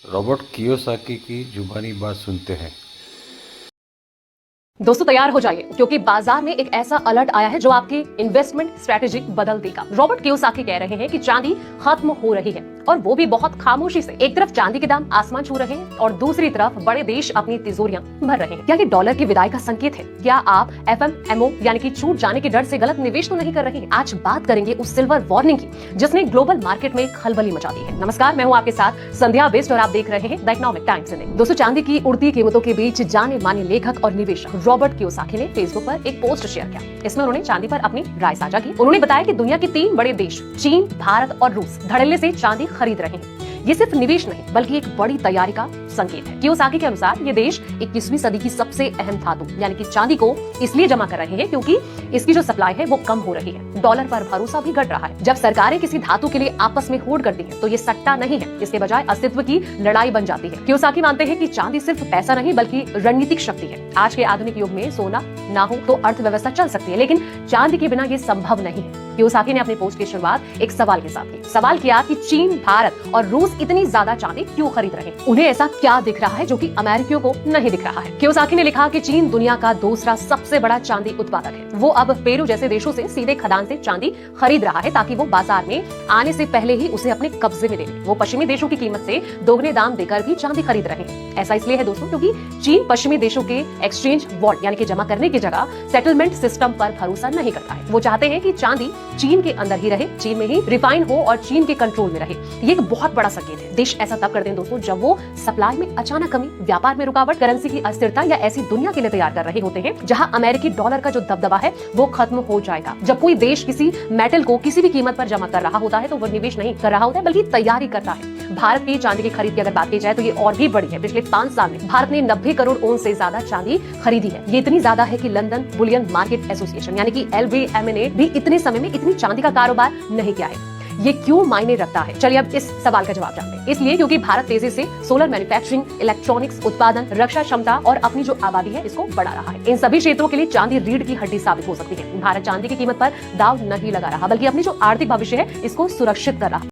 Robert Kiyosaki की जुबानी बात सुनते हैं। दोस्तों तैयार हो जाइए क्योंकि बाजार में एक ऐसा अलर्ट आया है जो आपकी इन्वेस्टमेंट स्ट्रेटेजी बदल देगा। रॉबर्ट कियोसाकी कह रहे हैं कि चांदी खत्म हो रही है और वो भी बहुत खामोशी से। एक तरफ चांदी के दाम आसमान छू रहे हैं और दूसरी तरफ बड़े देश अपनी तिजोरियां भर रहे हैं। क्या ये डॉलर की विदाई का संकेत है? क्या आप एफएमएमओ यानी कि छूट जाने के डर से गलत निवेश तो नहीं कर रहे हैं? आज बात करेंगे उस सिल्वर वार्निंग की जिसने ग्लोबल मार्केट में खलबली मचा दी है। नमस्कार, मैं हूँ आपके साथ संध्या बेस्ट और आप देख रहे हैं द इकोनॉमिक टाइम्स इंडिया। दोस्तों, चांदी की उड़ती कीमतों के बीच जाने माने लेखक और निवेशक रॉबर्ट कियोसाकी ने फेसबुक पर एक पोस्ट शेयर किया। इसमें उन्होंने चांदी पर अपनी राय साझा की। उन्होंने बताया कि दुनिया के 3 बड़े देश चीन, भारत और रूस धड़ल्ले से चांदी खरीद रहे हैं। ये सिर्फ निवेश नहीं बल्कि एक बड़ी तैयारी का संकेत है। कियोसाकी के अनुसार ये देश 21वीं सदी की सबसे अहम धातु यानी कि चांदी को इसलिए जमा कर रहे हैं क्योंकि इसकी जो सप्लाई है वो कम हो रही है। डॉलर पर भरोसा भी घट रहा है। जब सरकारें किसी धातु के लिए आपस में होड़ करती हैं तो ये सट्टा नहीं है, इसके बजाय अस्तित्व की लड़ाई बन जाती है। कियोसाकी मानते हैं कि चांदी सिर्फ पैसा नहीं बल्कि रणनीतिक शक्ति है। आज के आधुनिक युग में सोना ना हो तो अर्थव्यवस्था चल सकती है, लेकिन चांदी के बिना ये संभव नहीं है। कियोसाकी ने अपने पोस्ट की शुरुआत एक सवाल के साथ की। सवाल किया कि चीन, भारत और रूस इतनी ज्यादा चांदी क्यों खरीद रहे हैं? उन्हें ऐसा क्या दिख रहा है जो कि अमेरिकियों को नहीं दिख रहा है? कियोसाकी ने लिखा कि चीन दुनिया का दूसरा सबसे बड़ा चांदी उत्पादक है। वो अब पेरू जैसे देशों से सीधे खदान से चांदी खरीद रहा है ताकि वो बाजार में आने से पहले ही उसे अपने कब्जे में ले ले। वो पश्चिमी देशों की कीमत से दोगुने दाम देकर भी चांदी खरीद रहे हैं। ऐसा इसलिए है दोस्तों क्योंकि चीन पश्चिमी देशों के एक्सचेंज वॉल्ट यानी कि जमा करने की जगह सेटलमेंट सिस्टम पर भरोसा नहीं करता है। वो चाहते हैं कि चांदी चीन के अंदर ही रहे, चीन में ही रिफाइन हो और चीन के कंट्रोल में रहे। ये एक बहुत बड़ा संकेत है। देश ऐसा तब करते हैं दोस्तों जब वो सप्लाई में अचानक कमी, व्यापार में रुकावट, करेंसी की अस्थिरता या ऐसी दुनिया के लिए तैयार कर रहे होते हैं जहां अमेरिकी डॉलर का जो दबदबा है वो खत्म हो जाएगा। जब कोई देश किसी मेटल को किसी भी कीमत पर जमा कर रहा होता है तो वो निवेश नहीं कर रहा होता है बल्कि तैयारी करता है। भारत की चांदी की खरीद की अगर बात की जाए तो ये और भी बड़ी है। पिछले 5 साल में भारत ने 90 करोड़ ओंस से ज्यादा चांदी खरीदी है। ये इतनी ज्यादा है कि लंदन बुलियन मार्केट एसोसिएशन यानी कि LBMA ने भी इतने समय में इतनी चांदी का कारोबार नहीं किया है। ये क्यों मायने रखता है? चलिए अब इस सवाल का जवाब जानते हैं। इसलिए क्योंकि भारत तेजी से सोलर मैन्युफैक्चरिंग, इलेक्ट्रॉनिक्स उत्पादन, रक्षा क्षमता और अपनी जो आबादी है इसको बढ़ा रहा है। इन सभी क्षेत्रों के लिए चांदी रीढ़ की हड्डी साबित हो सकती है। भारत चांदी की कीमत पर दाव नहीं लगा रहा बल्कि अपनी जो आर्थिक भविष्य है इसको सुरक्षित कर रहा है।